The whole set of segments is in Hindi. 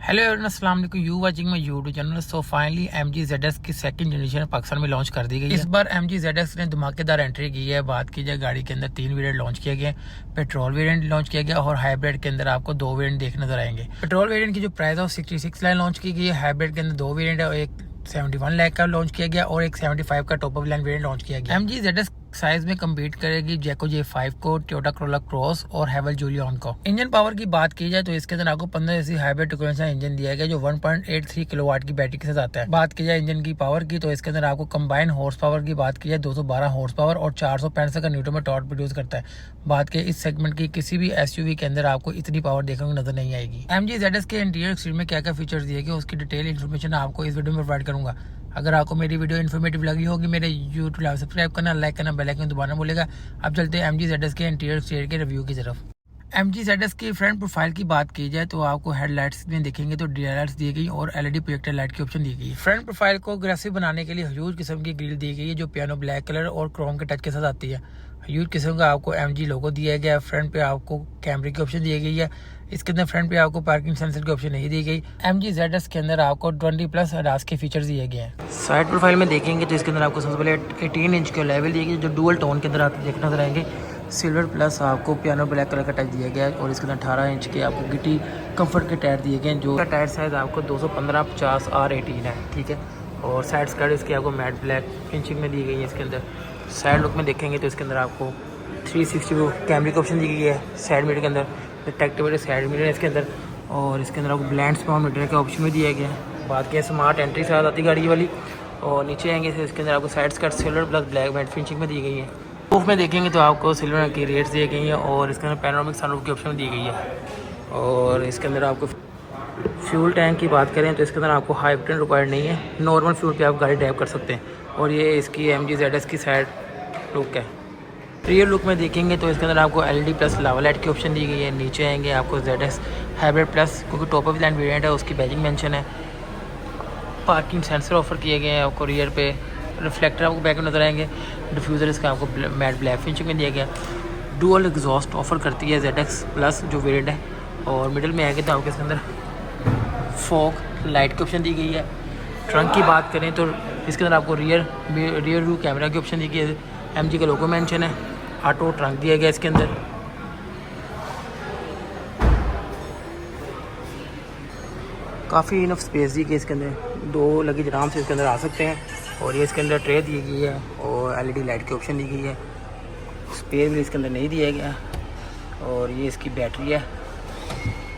हेलो एवरीवन, अस्सलाम वालेकुम। You watching my YouTube channel. So finally MG ZS की सेकंड जनरेशन पाकिस्तान में लॉन्च कर दी गई है। इस बार MG ZS ने धमाकेदार एंट्री की है। बात की जाए गाड़ी के अंदर 3 वेरिएंट लॉन्च किए गए, पेट्रोल वेरिएंट लॉन्च किया गया और हाइब्रिड के अंदर आपको 2 वेरिएंट देखने नजर आएंगे। पेट्रोल वेरिएंट की जो प्राइस है वो 66 लाख लॉन्च की गई है। हाइब्रिड के अंदर 2 वेरिएंट है, एक 71 लाख का लॉन्च किया गया और एक 75 का top up line variant launch किया गया। MG ZS साइज में कम्पीट करेगी जैको J5 को, टोयोटा कोरोला क्रॉस और हैवल जूलियन को। इंजन पावर की बात की जाए तो इसके अंदर आपको 15 AC हाइब्रिड टर्बो इंजन दिया गया जो 1.83 किलोवाट की बैटरी के साथ आता है। बात की जाए इंजन की पावर की तो इसके अंदर आपको कंबाइन हॉर्स पावर की बात की जाए 212 हॉर्स पावर और 465 का न्यूटन में टॉर्क प्रोड्यूस करता है। बात की इस सेगमेंट की किसी भी SUV के अंदर आपको इतनी पावर देखने को नजर नहीं आएगी। MG ZS के इंटीरियर एक्सटीरियर में क्या क्या फीचर्स दिए गए उसकी डिटेल इन्फॉर्मेशन आपको इस वीडियो में प्रोवाइड करूंगा। अगर आपको मेरी वीडियो इन्फॉर्मेटिव लगी होगी मेरे यूट्यूब चैनल सब्सक्राइब करना, लाइक करना, बेल आइकन दबाना बोलेगा। अब चलते हैं MG ZS के इंटीरियर एक्सटीरियर के रिव्यू की तरफ। MG ZS की फ्रंट प्रोफाइल की बात की जाए तो आपको हेडलाइट्स में देखेंगे तो DRLs दी गई और LED प्रोजेक्टर लाइट की ऑप्शन दी गई है। फ्रंट प्रोफाइल को अग्रेसिव बनाने के लिए ह्यूज किस्म की ग्रिल दी गई है जो पियानो ब्लैक कलर और क्रोम के टच के साथ आती है। ह्यूज किस्म का आपको MG लोगो दिया गया है। फ्रंट पे आपको कैमरे की ऑप्शन दी गई है। इसके अंदर फ्रंट पे आपको पार्किंग सेंसर की ऑप्शन नहीं दी गई। MG ZS के अंदर आपको 20+ ADAS के फीचर्स दिए गए हैं। साइड प्रोफाइल में देखेंगे तो इसके अंदर आपको सबसे पहले 18 इंच के लेवल दिए गए जो डुअल टोन के अंदर आपको देखने नजर आएंगे। सिल्वर प्लस आपको पियानो ब्लैक कलर का टच दिया गया है और इसके अंदर 18 इंच के आपको गिटी कंफर्ट के टायर दिए गए हैं जो टायर साइज आपको 215 50 R18 है, ठीक है। और साइड स्कर्ट इसकी आपको मैट ब्लैक फिनिशिंग में दी गई है। इसके अंदर साइड लुक में देखेंगे तो इसके अंदर आपको 360 कैमरे की ऑप्शन दी गई है। साइड मिरर के अंदर डिटेक्टिव साइड मिरर है इसके अंदर और इसके अंदर आपको ब्लाइंड स्पॉट मीटर का ऑप्शन भी दिया गया है। बात की स्मार्ट एंट्री साथ आती गाड़ी वाली और नीचे आएंगे तो इसके अंदर आपको side skirt silver plus black matte finishing में दी गई है। रूफ में देखेंगे तो आपको सिल्वर की रेट्स दी गई हैं और इसके अंदर पैनोरामिक सनरूफ की ऑप्शन दी गई है। और इसके अंदर आपको फ्यूल टैंक की बात करें तो इसके अंदर आपको हाई ऑक्टेन रिक्वायर्ड नहीं है, नॉर्मल फ्यूल पे आप गाड़ी ड्राइव कर सकते हैं। और ये इसकी MG ZS की साइड लुक है। रियर लुक में देखेंगे तो इसके अंदर आपको LED प्लस लावा लाइट की ऑप्शन दी गई है। नीचे आएंगे आपको ZS हाइब्रिड प्लस क्योंकि टॉप अप लाइन वेरिएंट है उसकी बैजिंग मेंशन है। पार्किंग सेंसर ऑफर किए गए हैं आपको। रियर पे रिफ्लेक्टर आपको बैक में नजर आएंगे। डिफ्यूज़र इसका आपको मैट ब्लैक फिनिशिंग में दिया गया। डुअल एग्जॉस्ट ऑफर करती है ZX प्लस जो वेरिएंट है। और मिडिल में आएंगे तो आपको इसके अंदर फॉग लाइट की ऑप्शन दी गई है। ट्रंक की बात करें तो इसके अंदर आपको रियर व्यू कैमरा की ऑप्शन दी गई है। MG का लोगो मेंशन है। ऑटो ट्रंक दिया गया इसके अंदर। काफ़ी इनफ स्पेस दी गई इसके अंदर, 2 लगेज आराम से इसके अंदर आ सकते हैं। और ये इसके अंदर ट्रे दी गई है और LED लाइट की ऑप्शन दी गई है। स्पेस भी इसके अंदर नहीं दिया गया। और ये इसकी बैटरी है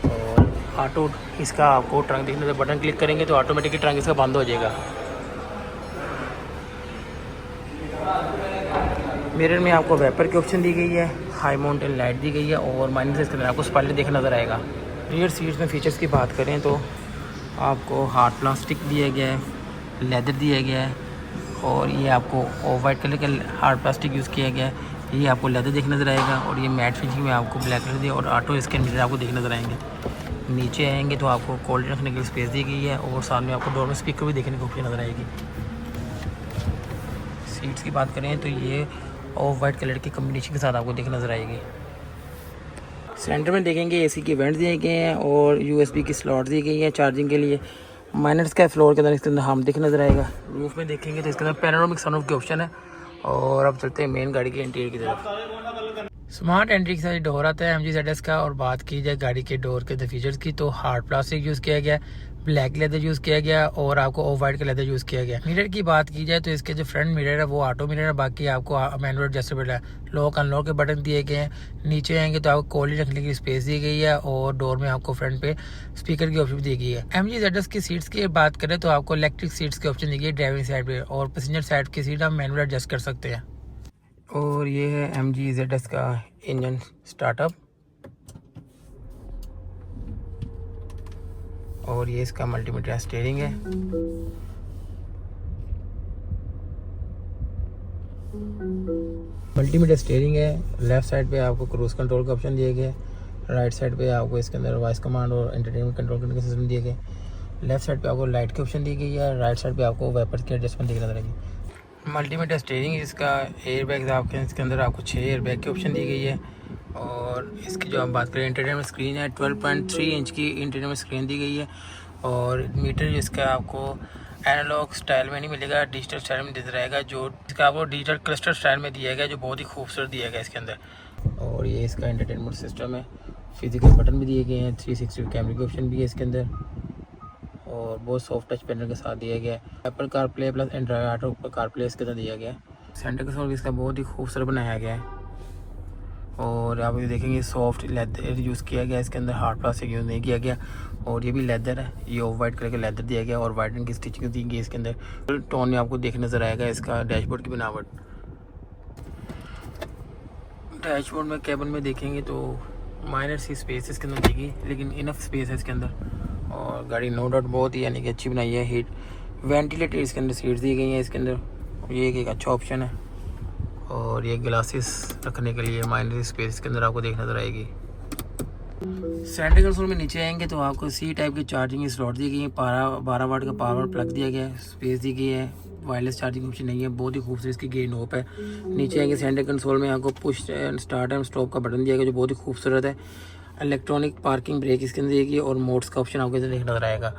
और ऑटो इसका आपको ट्रंक देखने से बटन क्लिक करेंगे तो ऑटोमेटिकली ट्रंक इसका बंद हो जाएगा। मिरर में आपको वेपर की ऑप्शन दी गई है। हाई माउंटेन लाइट दी गई है और माइनस इसके अंदर आपको स्पॉइलर देखने नजर आएगा। रियर सीट्स में फीचर्स की बात करें तो आपको हार्ड प्लास्टिक दिया गया है, लेदर दिया गया है और ये आपको ऑफ वाइट कलर का हार्ड प्लास्टिक यूज़ किया गया है। ये आपको लेदर देखने नजर आएगा और ये मैट फिनिशिंग में आपको ब्लैक कलर दिया और ऑटो इसके मिरर आपको देखने नजर आएंगे। नीचे आएंगे तो आपको कोल्ड ड्रिंक रखने के लिए स्पेस दी गई है और सामने आपको डोर में स्पीकर भी देखने को नजर आएगी। सीट्स की बात करें तो ये ऑफ वाइट कलर की कम्बिनेशन के साथ आपको देखने नजर आएगी। सेंटर में देखेंगे AC के वेंट्स दिए गए हैं और USB की स्लॉट दी गई है चार्जिंग के लिए। माइनर्स का फ्लोर के अंदर इसके अंदर हम देखने नजर आएगा। रूफ में देखेंगे तो इसके अंदर पैनोरामिक सनरूफ की ऑप्शन है। और अब चलते हैं मेन गाड़ी के इंटीरियर की तरफ। स्मार्ट एंट्री के साथ डोर आता है MG ZS का। और बात की जाए गाड़ी के डोर के फीचर्स की तो हार्ड प्लास्टिक यूज़ किया गया, ब्लैक लेदर यूज़ किया गया और आपको ऑफ वाइट का लेदर यूज़ किया गया। मिरर की बात की जाए तो इसके जो फ्रंट मिरर है वो ऑटो मिरर है, बाकी आपको मैनुअल एडजस्टेबल है। लॉक अनलॉक के बटन दिए गए हैं। नीचे आएंगे तो आपको कोल्ड रखने की स्पेस दी गई है और डोर में आपको फ्रंट पे स्पीकर की ऑप्शन दी गई है। MG ZS की सीट्स की बात करें तो आपको इलेक्ट्रिक सीट्स की ऑप्शन दी गई है ड्राइविंग साइड पे और पैसेंजर साइड की सीट आप मैनुअल एडजस्ट कर सकते हैं। और ये है MG ZS का इंजन स्टार्टअप और ये इसका मल्टीमीडिया स्टीयरिंग है। मल्टीमीडिया स्टीयरिंग है। लेफ्ट साइड पे आपको क्रूज कंट्रोल का ऑप्शन दिए गए। राइट साइड पे आपको इसके अंदर वॉइस कमांड और एंटरटेनमेंट कंट्रोल करने के सिस्टम दिए गए। लेफ्ट साइड पे आपको लाइट की ऑप्शन दी गई है। राइट साइड पे आपको वेपर की एडजस्टमेंट दिख रहेगी। मल्टीमीडिया स्टीयरिंग इसका एयर बैग आपके इसके अंदर आपको 6 एयर बैग की ऑप्शन दी गई है। और इसकी जो हम बात करें इंटीरियर स्क्रीन है 12.3 इंच की इंटीरियर में स्क्रीन दी गई है। और मीटर इसका आपको एनालॉग स्टाइल में नहीं मिलेगा, डिजिटल स्टाइल में देता रहेगा, जो इसका आपको डिजिटल क्लस्टर स्टाइल में दिया गया, जो बहुत ही खूबसूरत दिया गया इसके अंदर। और ये इसका एंटरटेनमेंट सिस्टम है, फिजिकल बटन भी दिए गए हैं, 360 कैमरे के ऑप्शन भी है इसके अंदर, और बहुत सॉफ्ट टच पैनल के साथ दिया गया है। Apple car play plus Android auto car play इसके अंदर दिया गया है। सेंटर कंसोल इसका बहुत ही खूबसूरत बनाया गया है। और आप ये देखेंगे सॉफ्ट लेदर यूज़ किया गया, इसके अंदर हार्ड प्लास्टिक यूज़ नहीं किया गया। और ये भी लेदर है, ये ऑफ वाइट कलर का लेदर दिया गया और वाइट रंग की स्टिचिंग दी गई इसके अंदर। टोन में आपको देख नज़र आएगा इसका डैशबोर्ड की बनावट। डैशबोर्ड में केबिन में देखेंगे तो माइनर सी स्पेस इसके अंदर दी गई, लेकिन इनफ स्पेस है इसके अंदर। और गाड़ी नो डाउट बहुत ही यानी कि अच्छी बनाई है। हीट वेंटिलेटर इसके अंदर सीट्स दी गई हैं इसके अंदर, ये एक अच्छा ऑप्शन है। और ये ग्लासेस रखने के लिए माइनर स्पेस के अंदर आपको देख नजर आएगी। सेंटर कंसोल में नीचे आएंगे तो आपको सी टाइप की चार्जिंग स्लॉट दी गई है, 12 वाट का पावर प्लग दिया गया है, स्पेस दी गई है, वायरलेस चार्जिंग ऑप्शन नहीं है, बहुत ही खूबसूरत इसकी ग्रीन नोप है। नीचे आएंगे सेंटर कंसोल में आपको पुश स्टार्ट एंड स्टॉप का बटन दिया गया, जो बहुत ही खूबसूरत है। इलेक्ट्रॉनिक पार्किंग ब्रेक इसके अंदर देगी और मोड्स का ऑप्शन आपको देख नजर आएगा।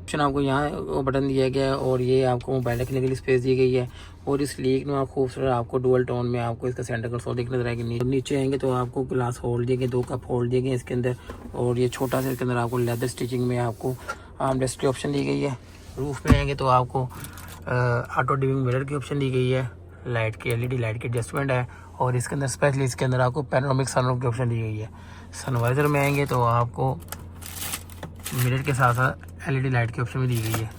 ऑप्शन आपको यहाँ वो बटन दिया गया है और ये आपको मोबाइल रखने के लिए स्पेस दी गई है। और इस लीक में आप खूबसूरत आपको डुअल टोन में आपको इसका सेंटर कंसोल देखने नजर आएगी। नीचे आएंगे तो आपको ग्लास होल्ड दिए गए, 2 कप होल्ड दिए गए इसके अंदर। और ये छोटा सा इसके अंदर आपको लेदर स्टिचिंग में आपको आर्म रेस्ट की ऑप्शन दी गई है। रूफ में आएंगे तो आपको ऑटो डिमिंग मिरर की ऑप्शन दी गई है, लाइट की LED लाइट की एडजस्टमेंट है। और इसके अंदर स्पेशली इसके अंदर आपको पैनोरामिक सनरूफ की ऑप्शन दी गई है। सनवाइजर में आएंगे तो आपको मिरर के साथ साथ LED लाइट की ऑप्शन भी दी गई है।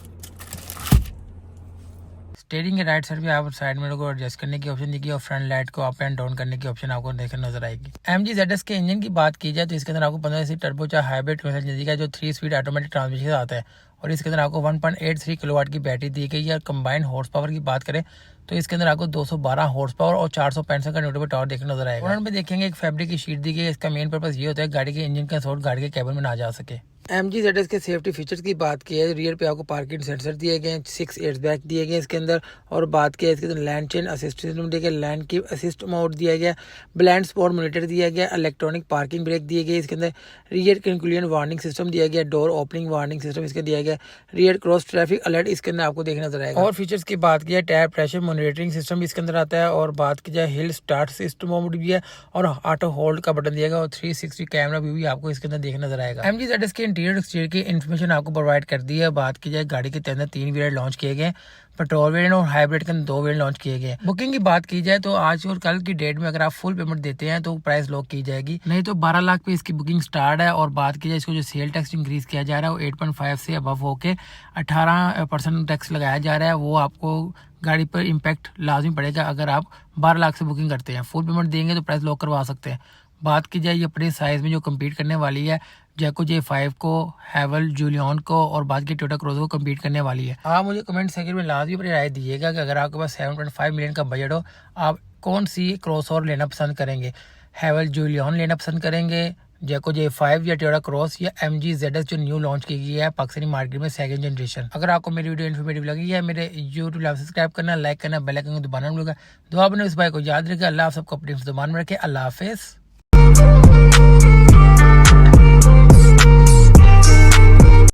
स्टीयरिंग के राइट साइड भी आप साइड मिरर को एडजस्ट करने की ऑप्शन दी गई और फ्रंट लाइट को अप एंड डाउन करने की ऑप्शन आपको देखने नजर आएगी। MG ZS के इंजन की बात की जाए तो इसके अंदर आपको 15 सीट टर्बो चार हाइब्रिड इंजन का जो 3 स्पीड ऑटोमेटिक ट्रांसमिशन आता है। और इसके अंदर आपको 1.83 किलोवाट की बैटरी दी गई है। और कंबाइंड हॉर्स पावर की बात करें तो इसके अंदर आपको 212 हॉर्स पावर और 465 का न्यूटन टावर देखने नजर आएगा। फ्रंट में देखेंगे एक फैब्रिक की शीट दी गई है। इसका मेन पर्पस ये होता है गाड़ी के इंजन का साउंड गाड़ी के केबिन में ना जा सके। MG ZS के सेफ्टी फीचर्स की बात की है, रियर पे आपको पार्किंग सेंसर दिए गए हैं, 6 एयरबैग दिए गए इसके अंदर। और बात की है इसके अंदर लैंड चेन असिस्ट सिस्टम दिया गया, लैंड की असिस्ट मोड दिया गया, ब्लाइंड स्पॉट मॉनिटर दिया गया, इलेक्ट्रॉनिक पार्किंग ब्रेक दिए गए इसके अंदर, रियर कंक्लूजन वार्निंग सिस्टम दिया गया, डोर ओपनिंग वार्निंग सिस्टम इसके दिया गया, रियर क्रॉस ट्रैफिक अलर्ट इसके अंदर आपको देखने नजर आएगा। और फीचर्स की बात की है टायर प्रेशर मॉनिटरिंग सिस्टम भी इसके अंदर आता है। और बात की जाए हिल स्टार्ट सिस्टम मोड भी है और ऑटो होल्ड का बटन दिया गया और 360 कैमरा व्यू भी आपको इसके अंदर देखने नजर आएगा। MG ZS के इंटीरियर एक्सटीरियर की इन्फॉर्मेशन आपको प्रोवाइड कर दी है। बात की जाए गाड़ी के अंदर 3 वेरिएंट लॉन्च किए गए, पेट्रोल वेरिएंट और हाइब्रिड के अंदर 2 वेरिएंट लॉन्च किए गए। बुकिंग की बात की जाए तो आज और कल की डेट में अगर आप फुल पेमेंट देते हैं तो प्राइस लॉक की जाएगी, नहीं तो 12 लाख पे इसकी बुकिंग स्टार्ट है। और बात की जाए इसको जो सेल टैक्स इंक्रीज किया जा रहा है वो 8.5 से अबव होके 18% टैक्स लगाया जा रहा है। वो आपको गाड़ी पर इम्पैक्ट लाजमी पड़ेगा अगर आप 12 लाख से बुकिंग करते हैं। फुल पेमेंट देंगे तो प्राइस लॉक करवा सकते हैं। बात की जाए ये अपने साइज में जो कम्पीट करने वाली है जैको J5 को, हैवल जूलियन को और बाकी टोयोटा क्रोज़ो को कम्पीट करने वाली है। आप मुझे कमेंट सेक्शन में लाजमी अपनी राय दीजिएगा कि अगर आपके पास 7.5 मिलियन का बजट हो आप कौन सी क्रॉसओवर लेना पसंद करेंगे, हैवल जूलियन लेना पसंद करेंगे, जैको J5 या टोयोटा क्रॉस या MG ZS जो न्यू लॉन्च की गई है पाकिस्तानी मार्केट में 2nd जनरेशन। अगर आपको मेरी वीडियो इन्फॉर्मेटिव लगी है मेरे YouTube लाइव सब्सक्राइब करना, लाइक करना, बेल आइकन को दबाना भूलिएगा। दुआ बने उस भाई को याद रखेगा। अल्लाह आप सबको अपनी ज़ुबान में रखे। अल्लाह हाफिज़।